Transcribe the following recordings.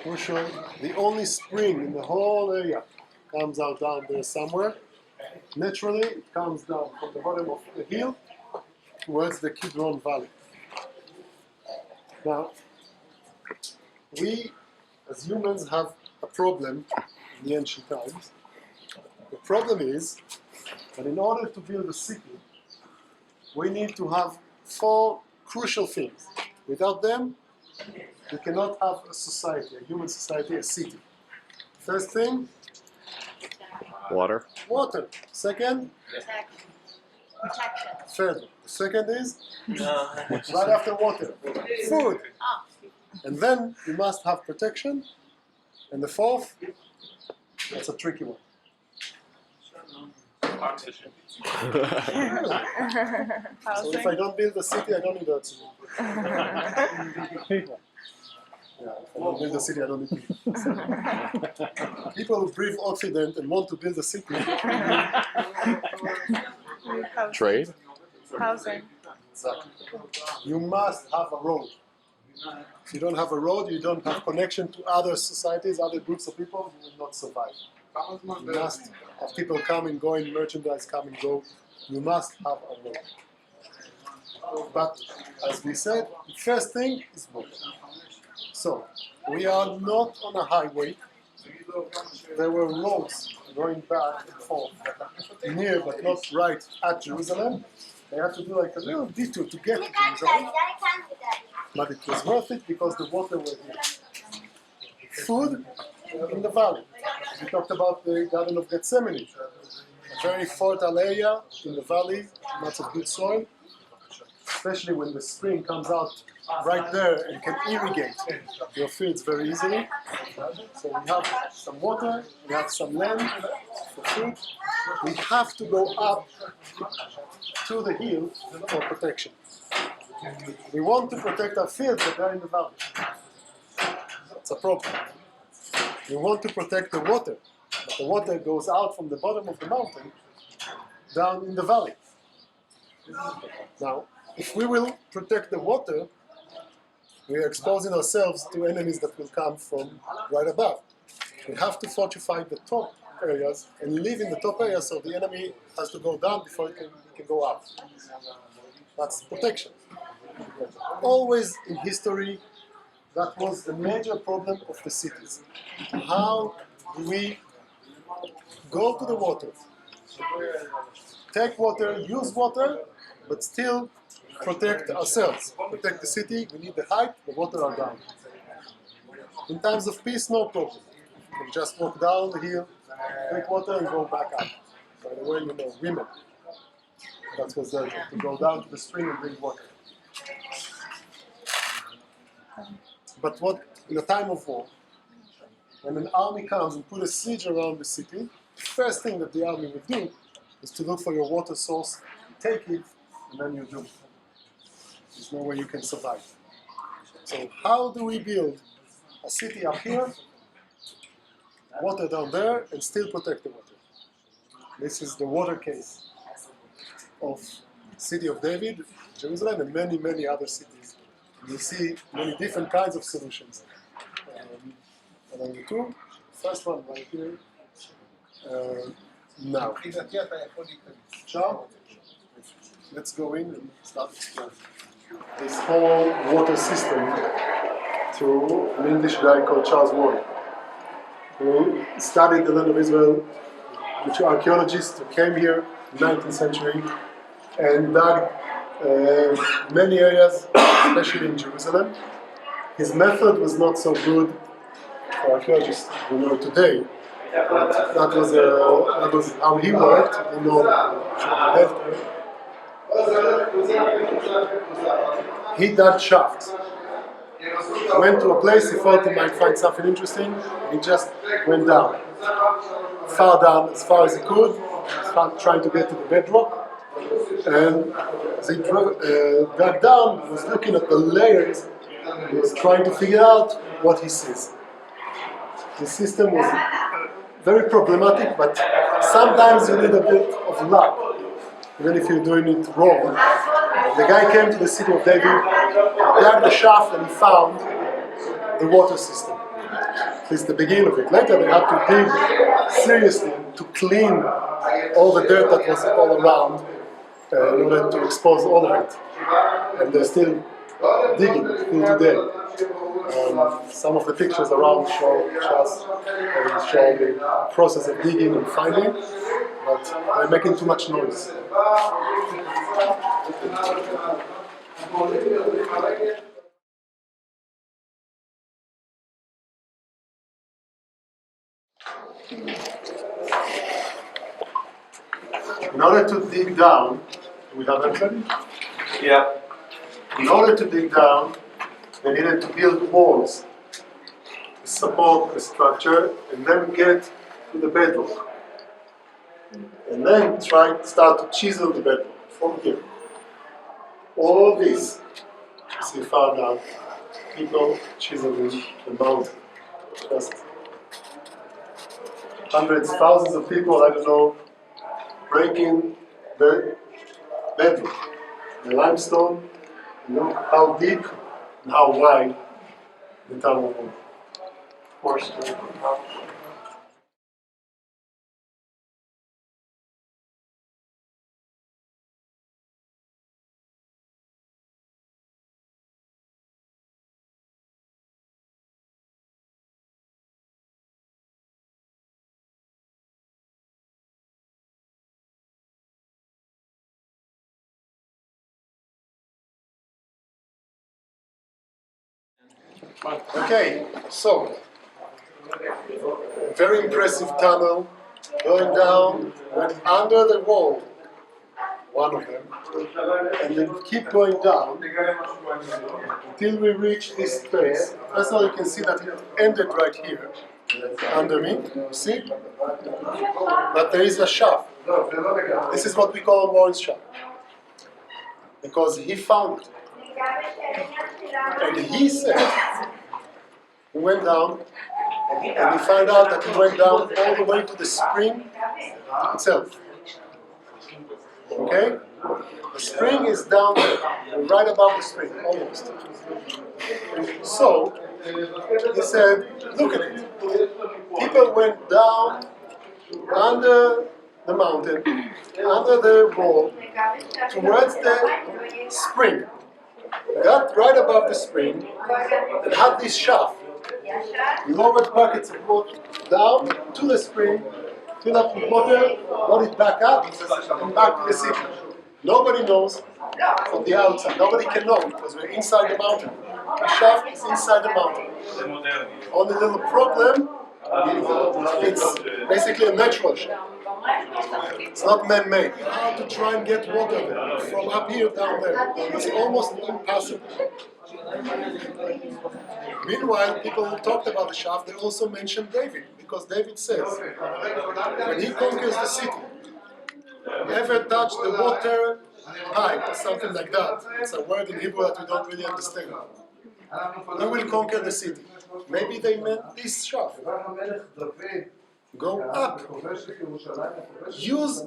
crucial. The only spring in the whole area comes out down there somewhere. Naturally, it comes down from the bottom of the hill towards the Kidron Valley. Now, we as humans have a problem in the ancient times. The problem is that in order to build a city, we need to have 4 crucial things. Without them, we cannot have a society, a human society, a city. First thing, Water. water. Second, Protection. third. The second is, right after water, food. And then you must have protection. And the fourth, that's a tricky one. Oxygen. So if I don't build a city, I don't need oxygen. Yeah, if I don't build a city, I don't need people. People who breathe oxygen and want to build a city. Trade. Housing. Exactly. You must have a road. If you don't have a road, you don't have connection to other societies, other groups of people, you will not survive. You must have people come and go, and merchandise come and go. You must have a road. But as we said, the first thing is water. So we are not on a highway. There were roads going back and forth, near but not right at Jerusalem. They had to do like a little detour to get to Jerusalem. But it was worth it because the water was here. Food in the valley. We talked about the Garden of Gethsemane. A very fertile area in the valley, lots of good soil. Especially when the spring comes out right there and can irrigate your fields very easily. So we have some water, we have some land for food. We have to go up to the hill for protection. We want to protect our fields, but they're in the valley. It's a problem. We want to protect the water, but the water goes out from the bottom of the mountain down in the valley. Now, if we will protect the water, we are exposing ourselves to enemies that will come from right above. We have to fortify the top areas and live in the top areas so the enemy has to go down before he can go up. That's protection. Always in history, that was the major problem of the cities. How do we go to the water, take water, use water, but still protect ourselves, protect the city? We need the height, the water are down. In times of peace, no problem. You can just walk down the hill, take water and go back up. By the way, you know, women, that was their job, to go down to the spring and bring water. But what, in a time of war, when an army comes and puts a siege around the city, the first thing that the army would do is to look for your water source, take it, and then you do. There's no way you can survive. So how do we build a city up here, water down there, and still protect the water? This is the water case of city of David, Jerusalem, and many, many other cities. You see many different kinds of solutions. Along the two, first one right here. Now, Ciao. Let's go in and start exploring this whole water system through an English guy called Charles Warren, who studied the land of Israel, which are archaeologists who came here in the 19th century and dug many areas, especially in Jerusalem. His method was not so good for archaeologists who know today. But that was how he worked. You know, he dug shafts. Went to a place he thought he might find something interesting, and he just went down. Far down as far as he could, trying to get to the bedrock. And as he dug down, he was looking at the layers, he was trying to figure out what he sees. The system was very problematic, but sometimes you need a bit of luck, even if you're doing it wrong. The guy came to the city of David, dug the shaft, and he found the water system. At least the beginning of it. Later they had to dig seriously to clean all the dirt that was all around in order to expose all of it. And they're still digging till today. Some of the pictures around show the process of digging and finding, but they're making too much noise. In order to dig down, do we have everybody? Yeah. In order to dig down, they needed to build walls to support the structure and then get to the bedrock. And then start to chisel the bedrock from here. All this, as we found out, people chiseling the mountain. Just hundreds, thousands of people, I don't know, breaking the bedrock, the limestone. You know how deep and how wide the tunnel was. Okay, so very impressive tunnel going down, went under the wall, one of them, and then keep going down until we reach this space. First of all, you can see that it ended right here, under me, you see? But there is a shaft. This is what we call Warren's shaft, because he found it. And he said, he went down, and we found out that he went down all the way to the spring itself. Okay? The spring is down there, right above the spring, almost. So, he said, look at it. People went down under the mountain, under the wall, towards the spring. Got right above the spring, and had this shaft. Lowered buckets of water down to the spring, fill up with water, brought it back up, and back to the city. Nobody knows from the outside. Nobody can know because we're inside the mountain. The shaft is inside the mountain. Only little problem, it's basically a natural shaft. It's not man-made. How to try and get water from up here down there? It's almost impossible. Meanwhile, people who talked about the shaft, they also mentioned David, because David says, when he conquers the city, ever touch the water pipe or something like that. It's a word in Hebrew that we don't really understand. He will conquer the city. Maybe they meant this shaft. Go up. Use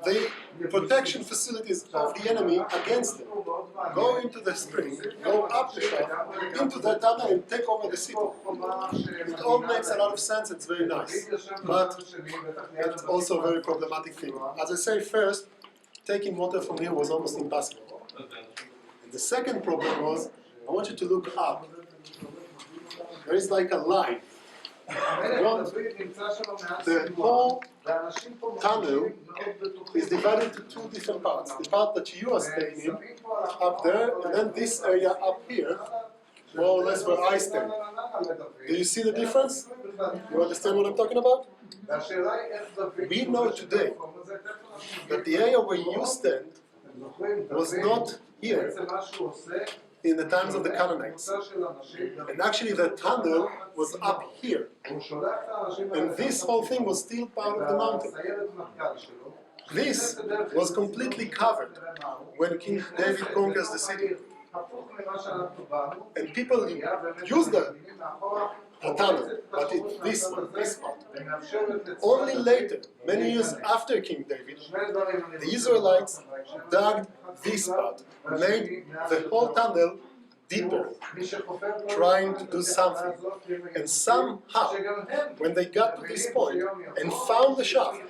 the protection facilities of the enemy against them. Go into the spring, go up the shaft, into the tunnel and take over the city. It all makes a lot of sense, it's very nice. But it's also a very problematic thing. As I say, first, taking water from here was almost impossible. And the second problem was, I want you to look up. There is like a line. The whole tunnel is divided into two different parts. The part that you are staying in, up there, and then this area up here, more or less where I stand. Do you see the difference? You understand what I'm talking about? We know today that the area where you stand was not here in the times of the Canaanites. And actually the tunnel was up here. And this whole thing was still part of the mountain. This was completely covered when King David conquers the city. And people use the tunnel, but this part. Only later, many years after King David, the Israelites dug this part, made the whole tunnel deeper, trying to do something. And somehow, when they got to this point and found the shaft,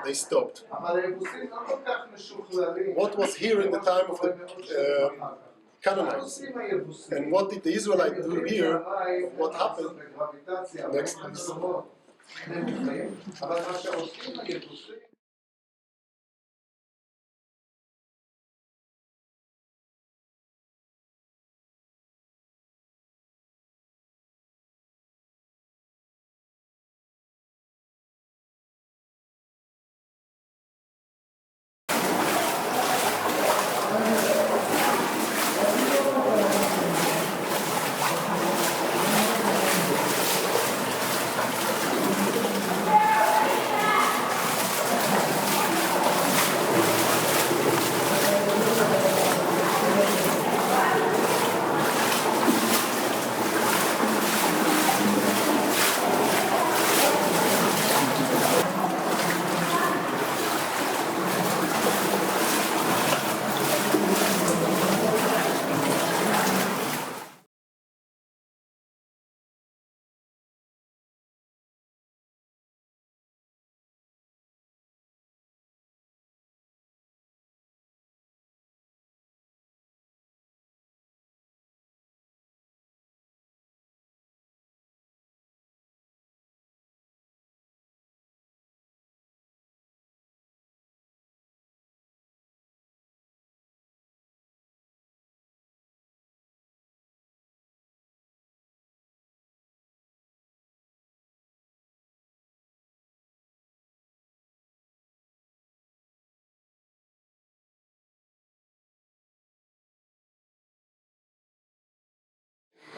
they stopped. What was here in the time of the Canaanites, and what did the Israelites do here? What happened? Next, please.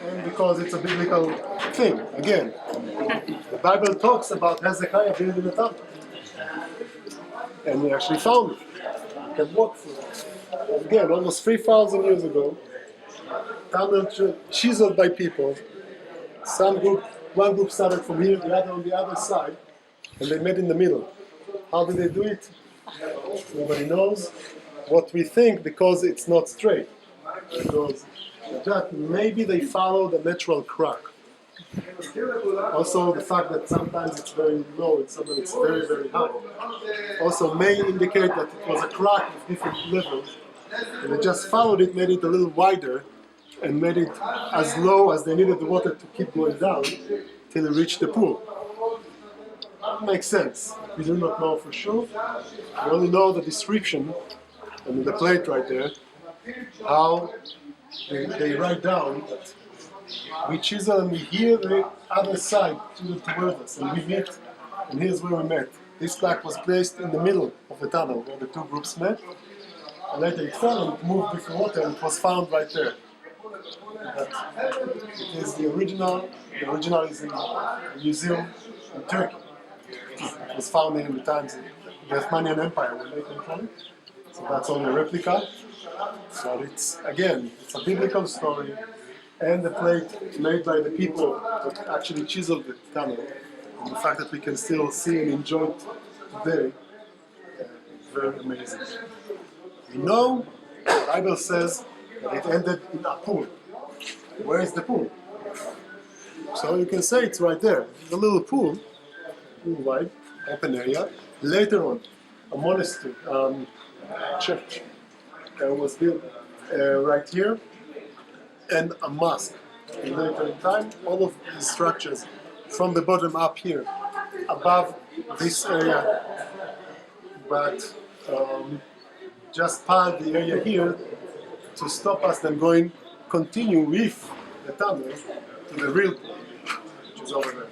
And because it's a biblical thing, again, the Bible talks about Hezekiah building a temple. And we actually found it. You can walk through it. Again, almost 3,000 years ago, tunnel chiseled by people. One group started from here, the other on the other side, and they met in the middle. How did they do it? Nobody knows. What we think, because it's not straight. Because that maybe they follow the natural crack. Also, the fact that sometimes it's very low and sometimes it's very, very high. Also may indicate that it was a crack with different levels, and they just followed it, made it a little wider, and made it as low as they needed the water to keep going down till it reached the pool. That makes sense. We do not know for sure. We only know the description, and the plate right there, how they write down that we chisel and we hear the other side chisel towards us, and we meet, and here's where we met. This plaque was placed in the middle of the tunnel where the two groups met, and later it fell and it moved with the water, and it was found right there. But it is the original is in a museum in Turkey. It was founded in the times of the Ottoman Empire when they controlled it. So that's only a replica. But it's, again, it's a biblical story, and the plate made by the people that actually chiseled the tunnel. And the fact that we can still see and enjoy it today is very amazing. We know, the Bible says, that it ended in a pool. Where is the pool? So you can say it's right there. The little pool, wide, open area. Later on, a monastery, church was built right here, and a mosque. And later in time, all of these structures, from the bottom up here, above this area, but just piled the area here to stop us then continue with the tunnel to the real pool, which is over there.